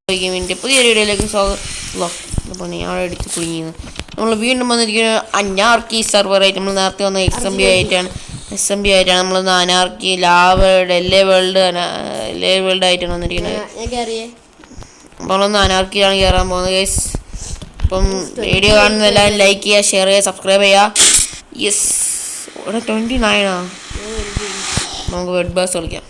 ഗെയിമിൻ്റെ പുതിയൊരു വീഡിയോയിലേക്ക് സ്വാഗതം. അപ്പോൾ ഞാൻ അടിച്ച് കുടുങ്ങിയത് നമ്മൾ വീണ്ടും വന്നിരിക്കുന്നത് അനാർക്കി സെർവറായിട്ട്. നമ്മൾ നേരത്തെ വന്ന എക്സ് എം ബി ആയിട്ടാണ് നമ്മൾ അനാർക്കി ലാവേൾഡ് എല്ലേ വേൾഡ് ആയിട്ടാണ് വന്നിരിക്കുന്നത്. അപ്പോൾ നമ്മളൊന്ന് അനാർക്കിയാണ് കയറാൻ പോകുന്നത് ഗൈസ്. അപ്പം വീഡിയോ കാണുന്ന എല്ലാവരും ലൈക്ക് ചെയ്യുക, ഷെയർ ചെയ്യുക, സബ്സ്ക്രൈബ് ചെയ്യുക. യെസ്, ഇവിടെ 29 നമുക്ക് വെഡ് ബാസ് കളിക്കാം.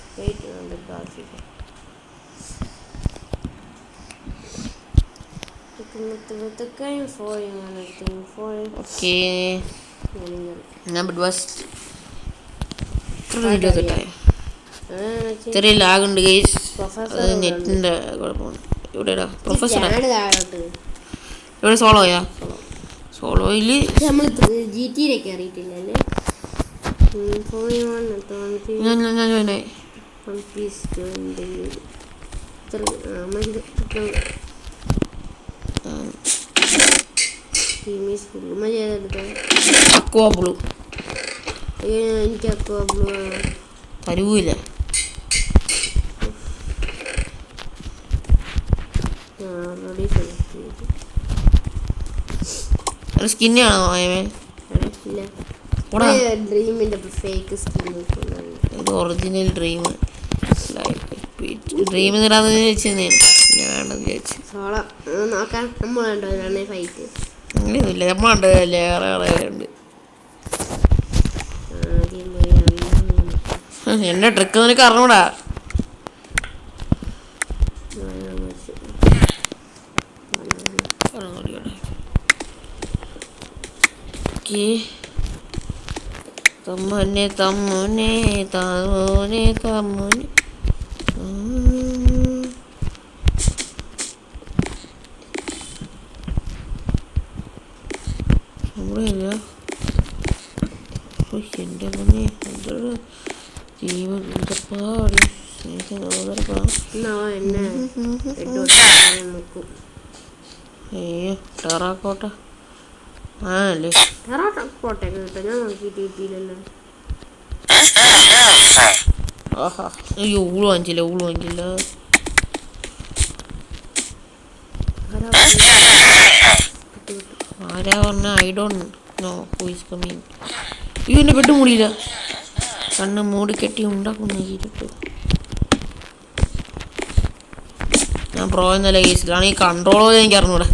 ചെറിയ ലാഗ് ഉണ്ട് ഗൈസ്, അത് നെറ്റിന്റെ കുഴപ്പമാണ്. ഇവിടെ പ്രൊഫസർ ഇവിടെ സോളോയാ? സോളോയില് അക്വാ ബ്ലൂ എനിക്ക് അക്വാ ബ്ലൂ തരൂല. സ്കിന്നാണോ ഇത് ഒറിജിനൽ ഡ്രീം ഇടാന്ന് ചോദിച്ചെന്ന് ഞാൻ വേണ്ടെന്ന് വിചാരിച്ചു. അങ്ങനെയൊന്നുമില്ല, നമ്മളുണ്ട് വേറെ ഉണ്ട്. എന്റെ ട്രിക്ക് നിനക്ക് അറിഞ്ഞൂടാ. തമ്മുനെ തമ്മുനെ തമ്മുനെ തമ്മുനെ നമ്മളില്ല. എൻ്റെ മണി എന്തൊരു പാടി അയ്യോ ടെറാക്കോട്ട ആണല്ലേ. ടെറാക്കോട്ടെ കേട്ടോ, ഞാൻ നോക്കിയിട്ടില്ലല്ലോ. ആഹാ, അയ്യോ ഊള് വാങ്ങിച്ചില്ല. ആരാ പറഞ്ഞ I don't know who is coming. അയ്യോ എൻ്റെ ബെഡ് മൂടിയില്ല, കണ്ണ് മൂടി കെട്ടി ഉണ്ടാക്കുന്നു ഇരുട്ട്. ഞാൻ പ്രോ എന്നല്ല കേസിലാണ്, ഈ കൺട്രോൾ പോലെ എനിക്ക് അറിഞ്ഞൂടെ.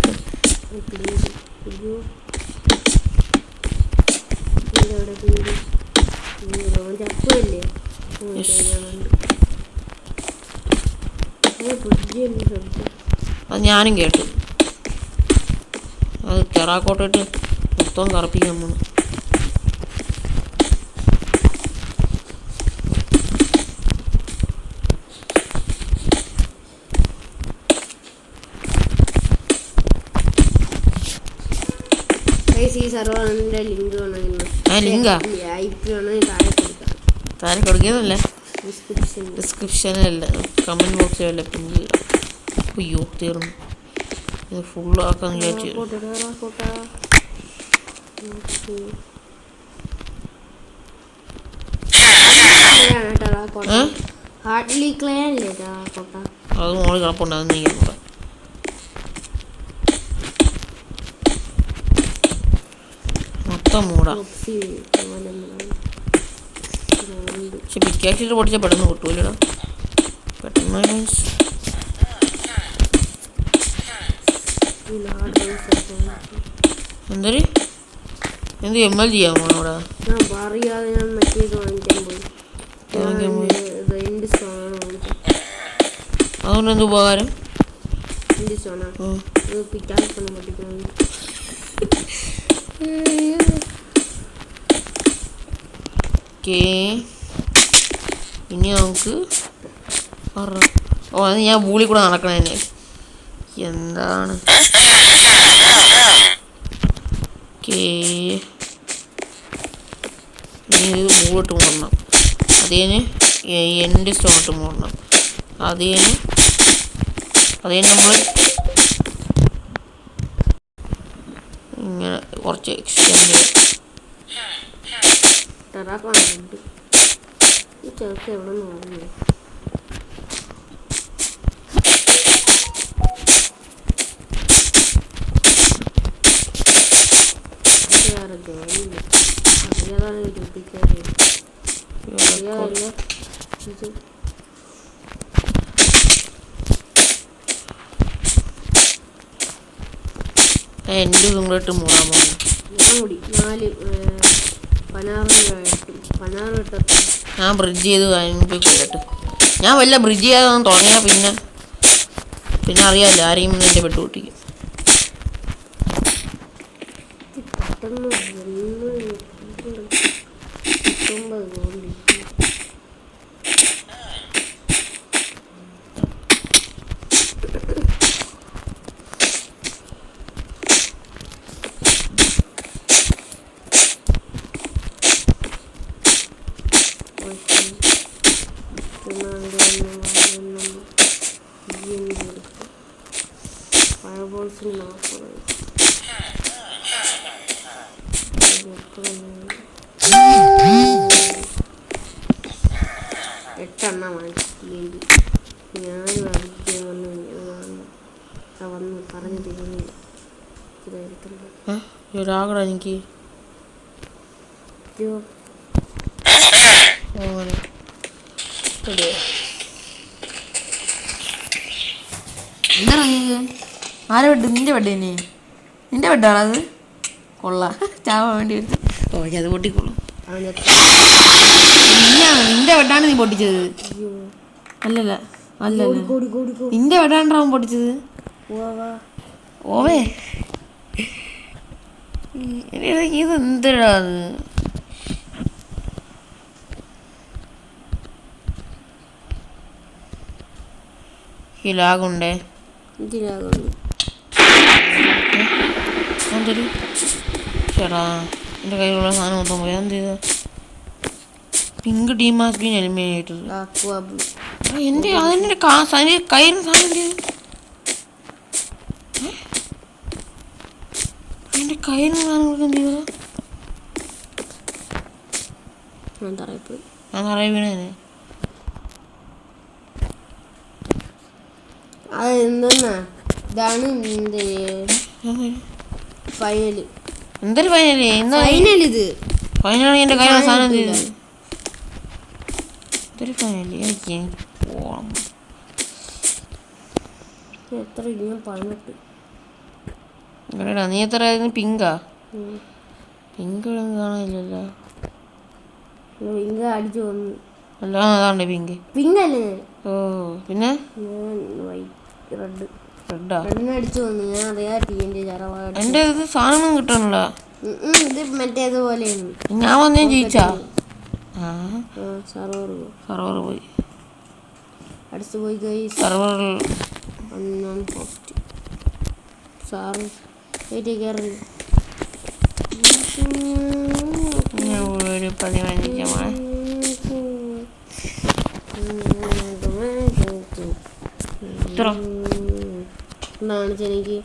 അത് ഞാനും കേട്ടു. അത് ടെറാക്കോട്ടിട്ട് മൊത്തം കറപ്പിക്കാൻ പോണു. താഴെ കൊടുക്കുന്നല്ല, ഡിസ്ക്രിപ്ഷനല്ല, കമന്റ് ബോക്സിലല്ല. പിന്നെ അയ്യോ തീർന്നു, ഇത് ഫുള്ളാക്കാൻ വിചാരിച്ചു. അത് മോള് കിടപ്പുണ്ടാകുന്ന നീങ്ങ. മൊത്തം മൂടാ. പക്ഷെ പിക്കാക്സിട്ട് പൊടിച്ചാൽ പെട്ടെന്ന് കിട്ടൂലടാ, പെട്ടെന്ന്. എന്ത് ML ചെയ്യാമോ അവിടെ? അതുകൊണ്ട് എന്ത് ഉപകാരം? ഇനി നമുക്ക് അത് ഞാൻ ബൂളി കൂടെ നടക്കണേ. എന്താണ് ഇത് മൂടിട്ട് മൂടണം, അതിന് എൻഡ് സ്റ്റോണിട്ട് മൂടണം, അതിന് നമ്മൾ ഇങ്ങനെ കുറച്ച് എക്സ്റ്റെൻഡ് ചെറുക്ക് എവിടെ നിന്ന് തേങ്ങയില്ല അറിയാതാണ് ഇരുട്ടിക്കാറ് അറിയാമല്ലോ ഇത് എൻ്റെ ഇതും കൂടെ ഇട്ട് മൂടാൻ പോകുന്നു. ഞാൻ കൂടി 16 കിട്ടത്ത ഞാൻ ബ്രിഡ്ജ് ചെയ്ത് പോയി കൊല്ലട്ട്. ഞാൻ വല്ല ബ്രിഡ്ജ് ചെയ്യാതെ തുടങ്ങിയാൽ പിന്നെ അറിയാമല്ലോ ആരെയും എൻ്റെ പെട്ട് പൊട്ടിക്കും. പെട്ടെന്ന് 19 ഗോൾഡ് ഫയർബോൾസിന് 8 വാങ്ങിച്ചില്ലെങ്കിൽ ഞാൻ വന്ന് പറഞ്ഞു തരുന്നില്ല ഒരാകട എനിക്ക് എന്താ ആരെ ബെഡ്? നിന്റെ ബെഡ് തന്നെ? നിന്റെ ബെഡാണ് അത്? കൊള്ളാം, ചാവാൻ വേണ്ടി വരുന്നത്. ഓ അത് പൊട്ടിക്കൊള്ളും. നിന്റെ ബെഡാണ് നീ പൊട്ടിച്ചത്? അല്ലല്ല നിന്റെ ബെഡാണ്ടാവും പൊട്ടിച്ചത്. ഓവേ ഇത് എന്തിടാ അത്? ഈ ലാഗുണ്ടേ. എന്തൊരു ചേട്ടാ എൻ്റെ കയ്യിലുള്ള സാധനം മൊത്തം പോയി. എന്ത് ചെയ്ത? Pink team has been eliminated. എൻ്റെ അതിൻ്റെ കയ്യിൽ സാധനം എന്ത് ചെയ്തു? എൻ്റെ കയ്യിൽ സാധനങ്ങൾക്ക് എന്ത് ചെയ്തു? ഞാൻ തറയിൽ വീണേനെ. ഇതാണ് ഫൈനല്. എന്തൊരു ഫൈനല്? ഇത് ഫൈനലാണ് എൻ്റെ കയ്യിലുള്ള സാധനം എന്ത് ചെയ്തു? എന്തൊരു ഫൈനല്? എനിക്ക് പോകണം. എത്ര ഞാൻ 18. എടാ നീ എത്ര പിങ്കാ? പിങ്ക് കാണാനില്ലല്ലോ. പിങ്ക് അടിച്ചു വന്നു. അല്ല അതാണ്ട് പിങ്ക്. പിങ്കല്ലേ? ഓ പിന്നെ റെഡ് റെഡാ? റെഡിനെ അടിച്ചു വന്നു. ഞാൻ അറിയാം. എൻ്റെ ഇത് സാധനം കിട്ടണല്ല. ഇത് മറ്റേതുപോലെയാണ്. ഞാൻ വന്നേ ജയിച്ചാ? സർവർ പോയി. അടുത്ത് പോയി സർവറിൽ സാറ് കയറി ഒരു 15 എന്നാണ് എനിക്ക്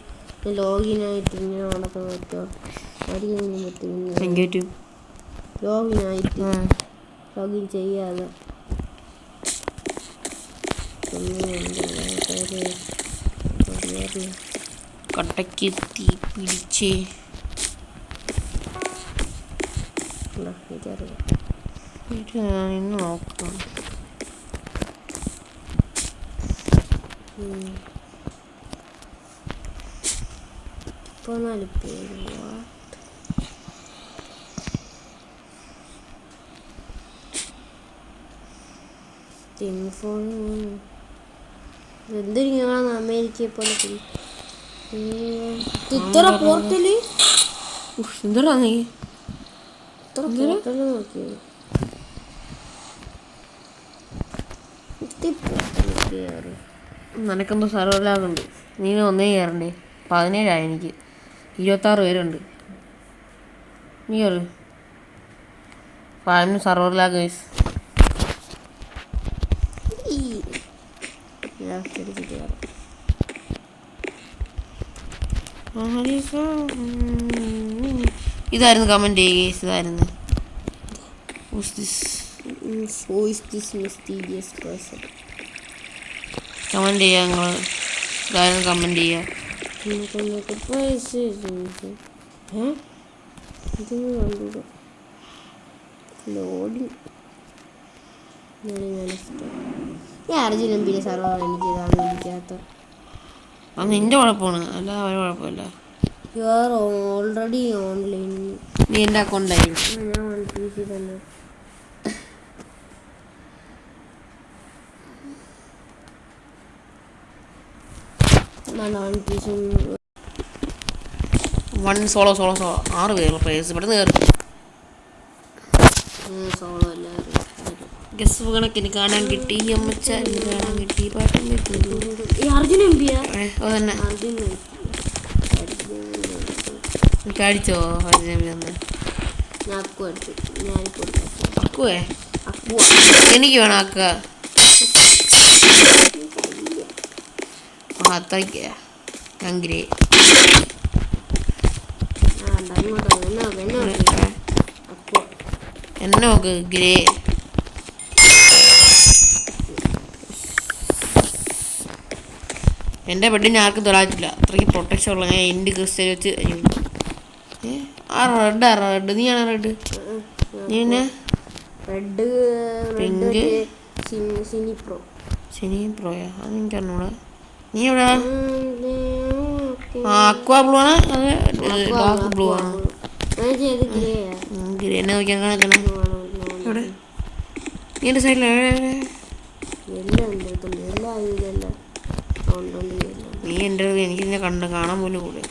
ലോഗിനായിട്ട് ഇങ്ങനെ നടക്കാൻ പറ്റുമോ? അടിക്കാൻ പറ്റും. ലോഗിനായിട്ട് ലോഗിൻ ചെയ്യാതെ കട്ടയ്ക്ക് തീ പിടിച്ച് ഇന്ന് നോക്കാം. ഇപ്പോൾ 4 പേര് എന്തൊരു ഞങ്ങളാണ് അമേരിക്കയെ പോലെ ഇത്ര പോർട്ടല് എന്താ നീ ഇത്ര പോർട്ടല് നോക്കിയത്? നിനക്കെന്തോ സർവലാകുണ്ട്. നീ ഒന്നേ കയറണ്ടേ? 17 എനിക്ക്. 26 പേരുണ്ട്. നീ കയറ്. ഫാമിന് സർവറിലാഗ് ഗൈസ്. ഇതായിരുന്നു കമന്റ് ചെയ്യുക. ഇതായിരുന്നു കമന്റ് ചെയ്യുക. നിങ്ങൾ ഇതായിരുന്നു കമന്റ് ചെയ്യുക. ഇതൊന്നും കണ്ടില്ല. ലോഡിങ് ഈ അർജുനും പിന്നെ സർവർ എനിക്ക് ഇതാണ് വിളിക്കാത്ത. അത് നിന്റെ കുഴപ്പമാണ്, അല്ല അവരുടെ കുഴപ്പമില്ല. You are already online. നീ എൻ്റെ അക്കൗണ്ടായിരിക്കും. ഞാൻ വൺ PC തന്നെ. വൺ സോളോ 6 പേരുള്ള പ്ലേയേഴ്സ് ഇവിടെ കയറി. സോളോ എല്ലാവരും ഗസ് കണക്കിന് കാണാൻ കിട്ടി, അമ്മച്ചാലിന് കാണാൻ കിട്ടി, പാട്ടും അർജുൻ എം പിയാ. ഓ തന്നെ അർജുൻ കഴിച്ചോ അർജുനെ? ഞാൻ അക്കു എടുത്തു. ഞാനിപ്പോൾ അക്കുവേ അക്കുവ എനിക്ക് വേണം അക്ക. അത്രയ്ക്ക് ഭയങ്കര എന്നെ നോക്ക് ഗ്രേ. എൻ്റെ ബെഡിന് ആർക്കും തൊടാറ്റില്ല, അത്രയ്ക്ക് പ്രൊട്ടക്ഷൻ ഉള്ള. ഞാൻ എൻ്റെ ക്രിസ്റ്റൽ വെച്ച് ആ റെഡ് നീയാണ് റെഡ്. നീ പിന്നെ പിങ്ക് ശനി പ്രോയാ, അത് എനിക്ക് അറിഞ്ഞൂടാ. നീ എവിടെയാ? അക്വാ ബ്ലൂ ആണ്, അത് ഡാർക്ക് ബ്ലൂ ആണ്. ഗ്രേ എന്നെ നോക്കിയാൽ കണക്കണേ. എവിടെ നീ എൻ്റെ സൈഡിൽ? നീ എൻ്റെ എനിക്ക് നിന്നെ കാണാൻ പോലും കൂടെ.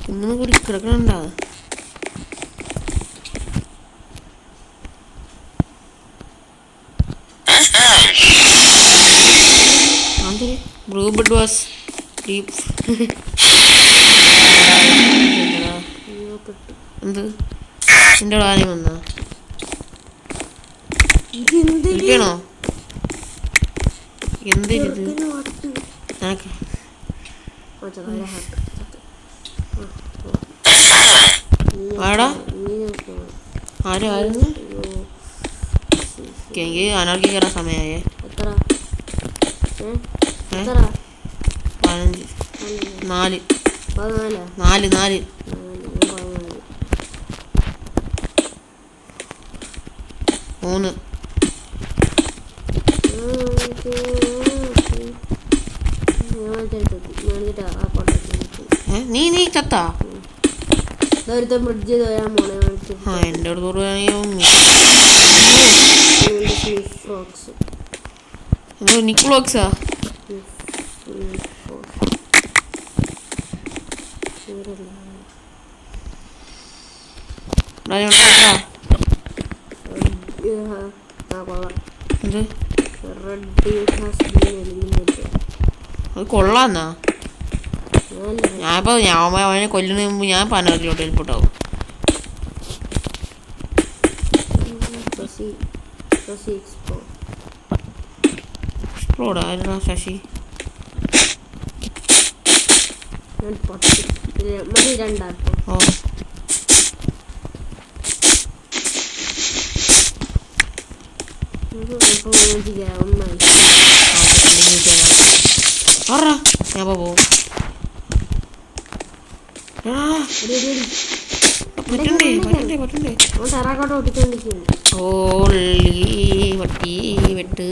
കുന്നു കൂടി കിടക്കണുണ്ടാ? Blue bed was deep. എന്ത് നിന്റെ ആരെയും വന്നാ? വിളിക്കണോ? എന്തിരിത്? ആടാ ആരായിരുന്നു? എനിക്ക് അനാർക്കി കയറാൻ സമയമായേ. 15 4 3 നീ ചത്താ? ബ്രിഡ്ജ് ആ എൻ്റെ അടുത്ത് നിക്ലോക്സാ. അത് കൊള്ളാന്നാ? ഞാനിപ്പോ അവനെ കൊല്ലുന്നതിന് മുമ്പ് ഞാൻ പനർക്കിലോട്ട് എൽപ്പോട്ടാവും. എക്സ്പ്ലോർഡ് ആയിരുന്നാ ശശി? ഓ ഞാൻ പോവും. വെട്ട്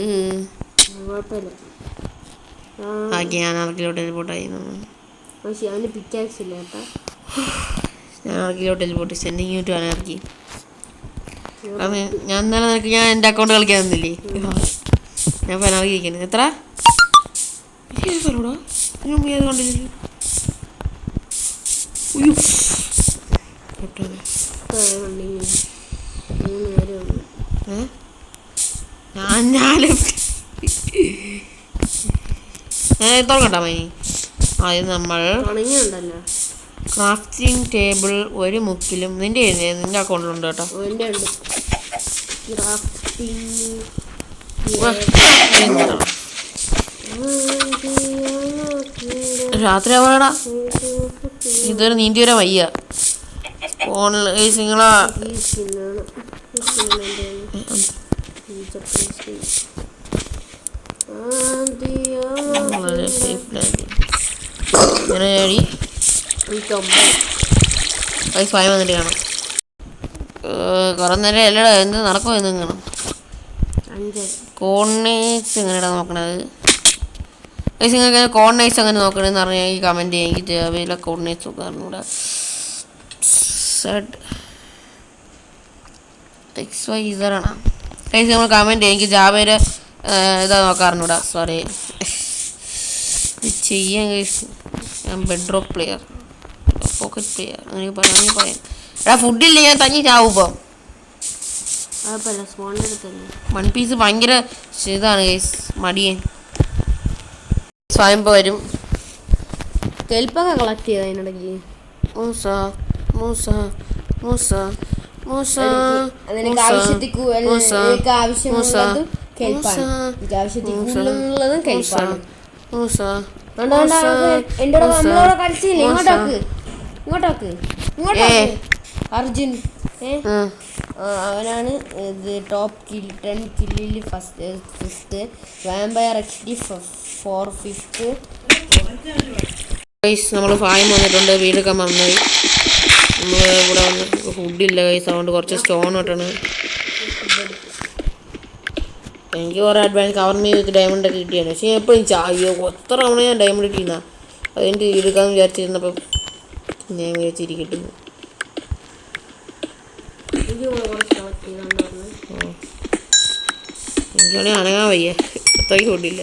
ഞാൻ ആർക്കിലോട്ട് എൽപ്പോട്ടായി. ഞാൻ ആർക്കിലോട്ട് എൽപ്പോട്ട് സെൻഡിങ് യു ടു അനാർക്കി. ഞാൻ ഇന്നലെ നിനക്ക് ഞാൻ എൻ്റെ അക്കൗണ്ട് കളിക്കാൻ തന്നില്ലേ? ഞാൻ അനാർക്കി ഇരിക്കുന്നത്. എത്ര സ്ഥലൂടാ ഏത് കണ്ടില്ല? തുറക്കട്ടാ മൈനി. ആദ്യം നമ്മൾ ക്രാഫ്റ്റിംഗ് ടേബിൾ ഒരു മുക്കിലും നിന്റെ അക്കൗണ്ടിലുണ്ട് കേട്ടോ. രാത്രി ആവാടാ, ഇതുവരെ നീന്തി വരാൻ വയ്യ. ഓൺലൈൻ നിങ്ങളാ ഈ സ്കിന്നാണ് ഇങ്ങനെ ചാടി സ്വയം വന്നിട്ട് കാണാം. കുറെ നേരം അല്ലടാ എന്ത് നടക്കുമോ എന്ന് കാണാം. കോർഡിനേറ്റ്സ് എങ്ങനെയാ നോക്കണത്? നിങ്ങൾക്ക് കോർഡിനേറ്റ്സ് അങ്ങനെ നോക്കണമെന്ന് പറഞ്ഞാൽ ഈ കമൻറ്റ് ചെയ്യാൻ എനിക്ക് അവയിലെ കോർഡിനേറ്റ്സ് നോക്കാറുണ്ട്. ഇവിടെ XYZ ആണ് നമ്മൾ കമൻറ്റ് ചെയ്യാം. എനിക്ക് ജാവയുടെ ഇതാ നോക്കാറുണ്ട്. സോറി ചെയ്യാൻ ഞാൻ ബെഡ്റോക്ക് പ്ലെയർ പോക്കറ്റ് പ്ലെയർ അങ്ങനെ പറയാം. എടാ ഫുഡില്ല, ഞാൻ തങ്ങി ചാവും ഇപ്പം. വൺ പീസ് ഭയങ്കര ഇതാണ് ഗൈസ്, മടിയൻ സ്വയം വരും. കെൽപ്പൊക്കെ കളക്ട് ചെയ്ത അതിനിടയ്ക്ക് മൂസ മൂസ മൂസ മൂസ ആവശ്യമുള്ളതും മൂസ കളിച്ചില്ലേ? ഇങ്ങോട്ടോക്ക് അർജുൻ അവനാണ് ഇത് ടോപ്പ് 10 കില്ലിൽ ഫസ്റ്റ്. Vampire XD 4/5. നമ്മൾ ഫായം വന്നിട്ടുണ്ട്. വീടൊക്കെ വന്നത് നമ്മൾ ഇവിടെ വന്ന് ഫുഡില്ല കൈസ്, അതുകൊണ്ട് കുറച്ച് സ്റ്റോൺ ഇട്ടാണ്. എനിക്ക് കുറേ അഡ്വാൻസ് കവർ വിത്ത് ഡയമണ്ട് ഒക്കെ കിട്ടിയാണ്. പക്ഷേ എപ്പോഴും ചായോ എത്ര തവണ ഞാൻ ഡയമണ്ട് കിട്ടിയെന്നാ അതെനിക്ക് എടുക്കാമെന്ന് വിചാരിച്ചിരുന്നപ്പം ഞാൻ വിചാരിച്ചിരിക്കട്ടെ. എനിക്കാണെങ്കിൽ അനങ്ങാൻ വയ്യ, അത്രയ്ക്ക് ഫുഡില്ല.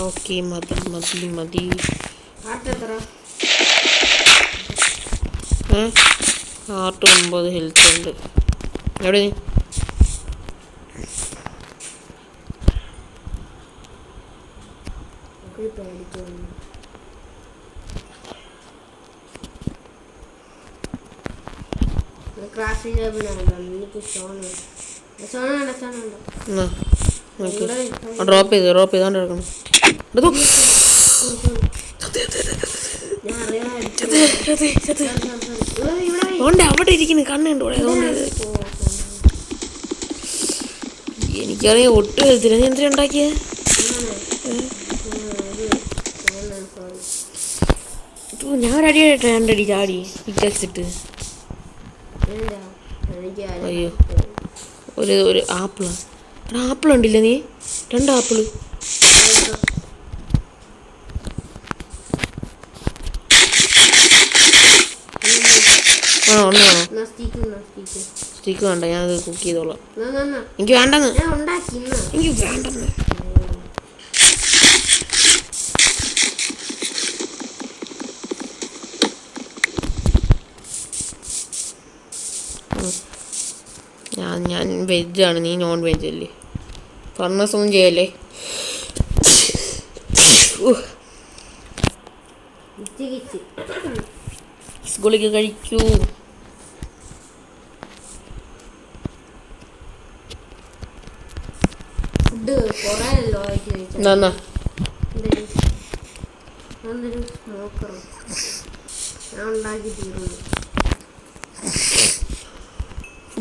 ഓക്കെ മതി മതി മതി. 9 ഹെൽത്ത് ഉണ്ട്. എവിടെ ഡ്രോപ്പ് ചെയ്തോണ്ട് എടുക്കണം. അവിടെ ഇരിക്കുന്നു കണ്ണുണ്ട്. എനിക്കറിയാം ഒട്ടും ഹെൽത്തില്ല. നീ എന്തിനാ ഉണ്ടാക്കിയേ? ഞാൻ ഒരടിയായിട്ടോ 2 അടി ചാടി പിറ്റേച്ചിട്ട്. അയ്യോ ഒരു ആപ്പിളാ. ആപ്പിൾ ഉണ്ടില്ല നീ? 2 ആപ്പിള്. ഒന്ന് വേണോ? സ്റ്റിക്ക് വേണ്ട, ഞാനത് കുക്ക് ചെയ്തോളാം. എനിക്ക് വേണ്ടെന്ന്, എനിക്ക് വേണ്ടെന്ന്. ഞാൻ വെജാണ്, നീ നോൺ വെജ് അല്ലേ? ഫർണസൊന്നും ചെയ്യല്ലേ. ഗുളിക കഴിക്കൂ.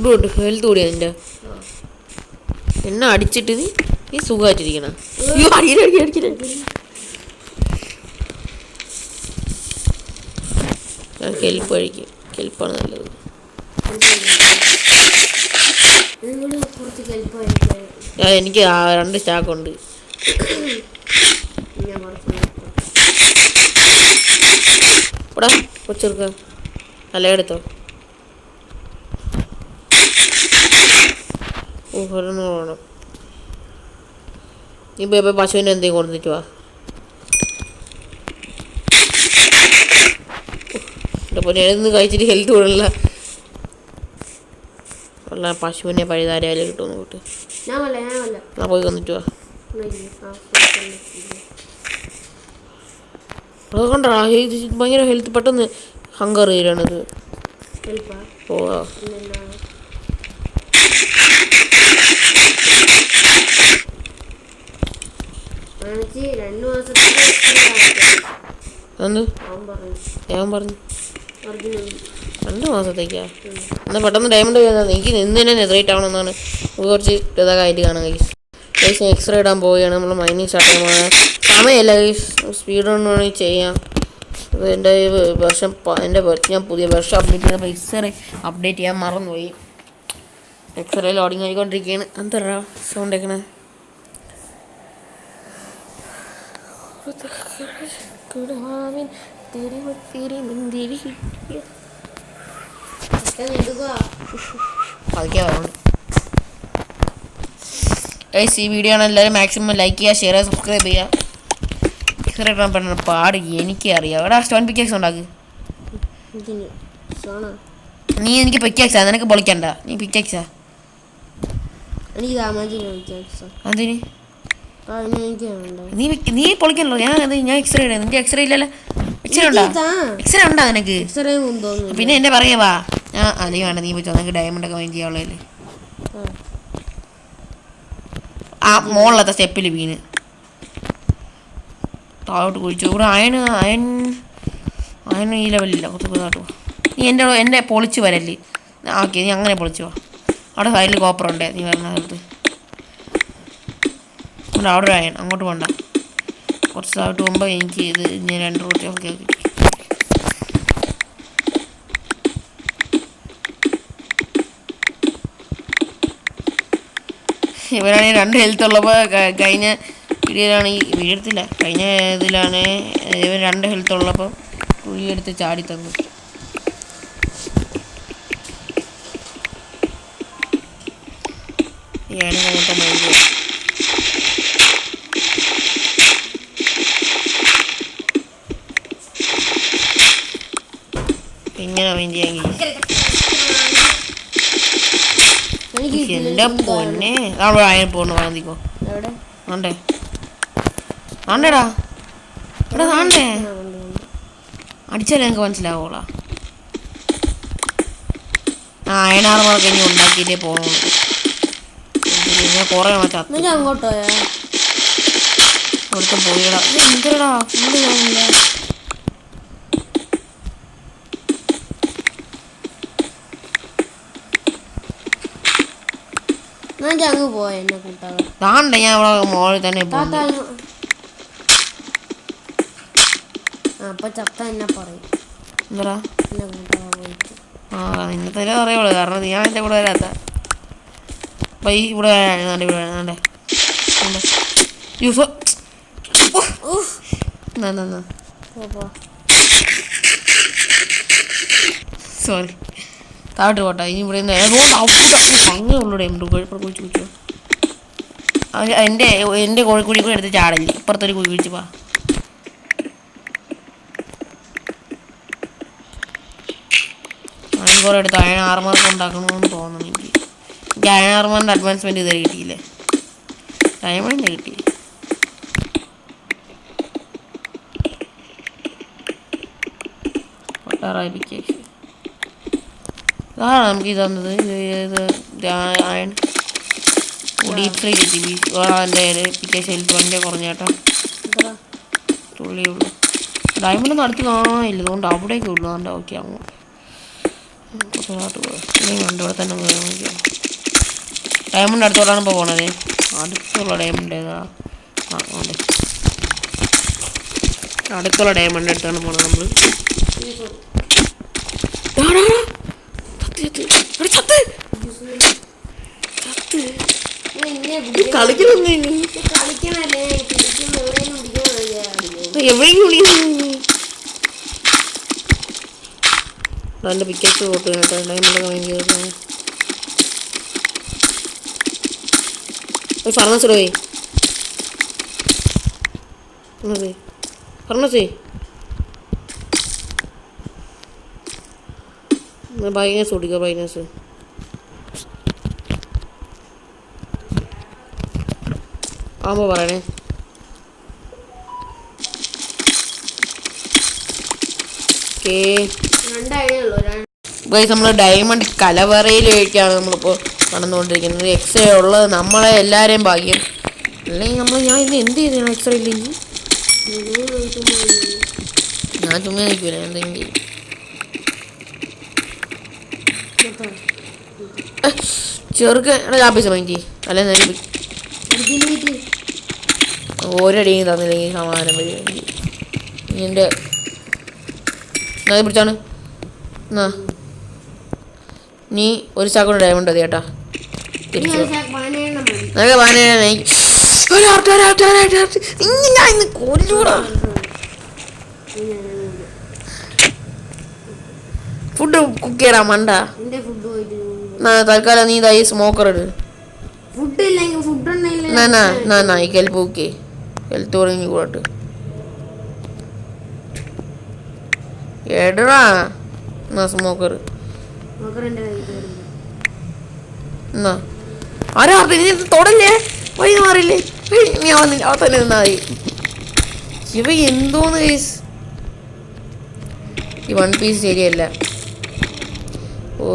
ഫുഡ് ഹെൽത്ത് കൂടിയാ നിന്റെ? എന്നെ അടിച്ചിട്ട് നീ സുഖമായിട്ടിരിക്കണ? അയ്യോ അടിക്കണ. ഞാൻ കെൽപ്പ് കഴിക്കും, കെൽപ്പാണ് നല്ലത്. എനിക്ക് 2 സ്റ്റാക്കുണ്ട്. ഇവിടെ കൊച്ചെടുക്ക അല്ല എടുത്തോ. ഒരെണ്ണം വേണം. ഇപ്പൊ പശുവിനെ എന്തെങ്കിലും കൊടുത്തിട്ട് വാ. ഞാനിന്ന് കഴിച്ചിട്ട് ഹെൽത്ത് കൂടല്ല. പശുവിനെ പഴുതാരായാലും കിട്ടുമെന്ന് കൂട്ട്. ഞാൻ പോയി വന്നിട്ട് വാ. അതുകൊണ്ടാ ഭയങ്കര ഹെൽത്ത് പെട്ടെന്ന് ഹങ്കർ വരികയാണിത്. പോവാ എന്ത് ഞാൻ പറഞ്ഞു 2 മാസത്തേക്കാ? എന്നാൽ പെട്ടെന്ന് ഡയമണ്ട് എനിക്ക് നിന്ന് തന്നെ നെതറേറ്റ് ആവണമെന്നാണ് കുറച്ച് ഇതായിട്ട് കാണാം ഗൈസ്. ഗൈസ് ഞാൻ എക്സ്റേ ഇടാൻ പോവുകയാണ്. നമ്മൾ മൈനിങ് സ്റ്റാർട്ട് ചെയ്യാൻ സമയമല്ല ഗൈസ്. സ്പീഡ് റൺ വേണമെങ്കിൽ ചെയ്യാം. എൻ്റെ വെർഷൻ ഞാൻ പുതിയ വെർഷൻ അപ്ഡേറ്റ് ചെയ്തപ്പോൾ എക്സ്റേ അപ്ഡേറ്റ് ചെയ്യാൻ മറന്നുപോയി. എക്സ്റേ ലോഡിങ് ആയിക്കൊണ്ടിരിക്കുകയാണ്. എന്താ സൗണ്ട് കേൾക്കണേ? ഈ വീഡിയോ ആണ് എല്ലാവരും മാക്സിമം ലൈക്ക് ചെയ്യുക, ഷെയർ ചെയ്യുക, സബ്സ്ക്രൈബ് ചെയ്യുക. എക്സ്റേ ഇടാൻ പറ്റുന്ന പാട് എനിക്കറിയാം. എവിടെ സ്റ്റോൺ പിക്കാക്സ് ഉണ്ടാക്ക്. നീ എനിക്ക് പിക്കാക്സാ, നിനക്ക് പൊളിക്കണ്ട. നീ പിക്കാക്സാ. അതിന് നീ പൊളിക്കണല്ലോ. ഞാൻ എക്സ്റേ ഇടാം. നിന്റെ എക്സ്റേ ഇല്ലല്ലോ. എക്സ്റേ ഉണ്ടാ നിനക്ക്? പിന്നെ എന്നെ പറയാ ഞാൻ അല്ലെങ്കിൽ വേണ്ട. നീ പോയി നിനക്ക് ഡയമണ്ട് ഒക്കെ മൈൻഡ് ചെയ്യാനുള്ളതല്ലേ. ആ മുകളിലത്തെ സ്റ്റെപ്പിൽ വീണ് താഴോട്ട് കുഴിച്ചു. ഇവിടെ അയൺ ഈ ലെവലില്ല. കുറച്ച് താഴോട്ട് പോ. നീ എൻ്റെ പൊളിച്ച് വരല്ലേ. ഓക്കെ, നീ അങ്ങനെ പൊളിച്ചു പോ. അവിടെ സൈഡിൽ കോപ്പറുണ്ട്. നീ വരുന്ന സ്ഥലത്ത് അവിടെ ഒരു അയൺ. അങ്ങോട്ട് പോകണ്ട. കുറച്ച് താഴോട്ട് പോകുമ്പോൾ എനിക്ക് ഇത് ഞാൻ 2 റൂട്ട്. Okay okay. ഇവരാണെങ്കിൽ 2 ഹെൽത്ത് ഉള്ളപ്പോൾ കഴിഞ്ഞ വീഡിയോയിലാണ് വീഡിയോ എടുത്തില്ല. കഴിഞ്ഞ ഇതിലാണ് ഇവർ 2 ഹെൽത്ത് ഉള്ളപ്പോൾ കുഴിയെടുത്ത് ചാടി തന്നു. അങ്ങനത്തെ മൈൻഡ് ഇങ്ങനെ മൈൻഡ് ചെയ്യാൻ എന്റെ പൊന്നെ. അവിടെ അയൻ പോണു. വാങ്ങിക്കോ. ആണ്ടേ ആണ്ടേടാ ഇവിടെ ആണ്ടേ. അടിച്ചാലേ ഞങ്ങൾക്ക് മനസ്സിലാവോളാ. അയനാറുമാർക്ക് ഇനി ഉണ്ടാക്കിയിട്ടേ പോകണു. കുറെ അങ്ങോട്ടോ അവിടുത്തെ പോയിടാ. എന്തടാ ഫുള്ള് കാണില്ല. അങ്ങ് പോയ എന്നെ കൂട്ടാതെ. താണ്ട ഞാൻ അവിടെ മോളിൽ തന്നെ അപ്പൊ ചത്ത എന്നെ പറയും. എന്താ എന്നെ കൂട്ടാതെ പോയിട്ട്. ഇന്നത്തെ പറയുള്ളൂ. കാരണം ഞാൻ എൻ്റെ കൂടെ വരാത്ത. അപ്പം ഈ ഇവിടെ ഇവിടെ യൂസോ സോറി. താഴോട്ട് പോട്ടെ. ഇനി ഇവിടെ അങ്ങനെ ഉള്ളൂടെ കുഴിച്ചു കുഴിച്ചു. എൻ്റെ കോഴിക്കുഴി കൂടെ എടുത്ത് ചാടല്ലേ. ഇപ്പുറത്തൊരു കുഴി കുഴിച്ച് പോവാ. കുറെ എടുത്ത് അയൺ ആർമാർക്ക് ഉണ്ടാക്കണമെന്ന് തോന്നുന്നു. എനിക്ക് അയൺ ആർമാറിൻ്റെ അഡ്വാൻസ്മെൻറ്റ് ഇതുവരെ കിട്ടിയില്ലേ. ഡയമണ്ടിൻ്റെ കിട്ടി. പൊട്ടാറായിരിക്കും. ഇതാണ് നമുക്ക് ഇത് തന്നത്. ഇത് അയൺ ഡീപ് ഫ്രൈ കിട്ടി. എൻ്റെ പിറ്റേഷൻ ഹെൽത്ത് വണ്ടി കുറഞ്ഞ കേട്ടോ. തുള്ളിയുള്ളൂ. ഡയമണ്ടൊന്നും അടുത്ത് കാണാനില്ല. അതുകൊണ്ട് അവിടേക്ക് ഉള്ളൂ. അതുകൊണ്ട് ഓക്കെ അങ്ങോട്ട് കുറച്ചോട്ട് പോകും. ഇല്ലെങ്കിൽ കണ്ടു ഇവിടെ തന്നെ ഡയമണ്ട് അടുത്തോട്ടാണ് ഇപ്പോൾ പോണത്. അടുത്തുള്ള ഡയമണ്ട് ഏതാ? ഉണ്ട്. അടുത്തുള്ള ഡയമണ്ട് അടുത്താണ് പോണത് നമ്മൾ. എന്റെ പിക്കച്ച് പോട്ട് കേട്ടോ. ഡയമണ്ടൊക്കെ ഭയങ്കര ഫർണസ് പോയി. ഫർണസ് ബൈനസ് ഓടിക്കുക. ബൈനസ് ആകുമ്പോൾ പറയണേ. ഗൈസ് നമ്മൾ ഡയമണ്ട് കലവറയിലേക്കാണ് നമ്മളിപ്പോൾ കടന്നുകൊണ്ടിരിക്കുന്നത്. എക്സ്റേ ഉള്ളത് നമ്മളെ എല്ലാവരെയും ഭാഗ്യം. അല്ലെങ്കിൽ ഞാൻ ഇന്ന് എന്ത് ചെയ്യണം? എക്സ്റേ ഇല്ലെങ്കിൽ ഞാൻ ചുമ്മാ നിൽക്കൂല, എന്തെങ്കിലും ചെറുക്കൻ ലാപ്പിച്ച മൈൻഡ് അല്ലെ ഒരടിയും തന്നില്ലെങ്കിൽ സമാധാനം വരും എനിക്ക്. എൻ്റെ പിടിച്ചാണ് എന്നാ നീ ഒരു ചാക്കൊണ്ട് ഡയമണ്ട് മതി ചേട്ടാ. തിരിച്ചു കൊല്ലൂടാ. ഫുഡ് കുക്ക് ചെയ്യടാ മണ്ട. തൽക്കാലം നീ ഇതായി സ്മോക്കർ ഇട്. ഹെൽപ്പ് ഓക്കെ ഹെൽത്ത് തുടങ്ങി കൂടട്ട് എടാ എന്നാ സ്മോക്കർ എന്നാ ആരാ തൊടല്ലേ വഴി മാറില്ലേ ഞാൻ തന്നെ നിന്നായി. ഇവ എന്തോന്ന് കേസ് ഈ 1 പീസ് ശരിയല്ല. ഓ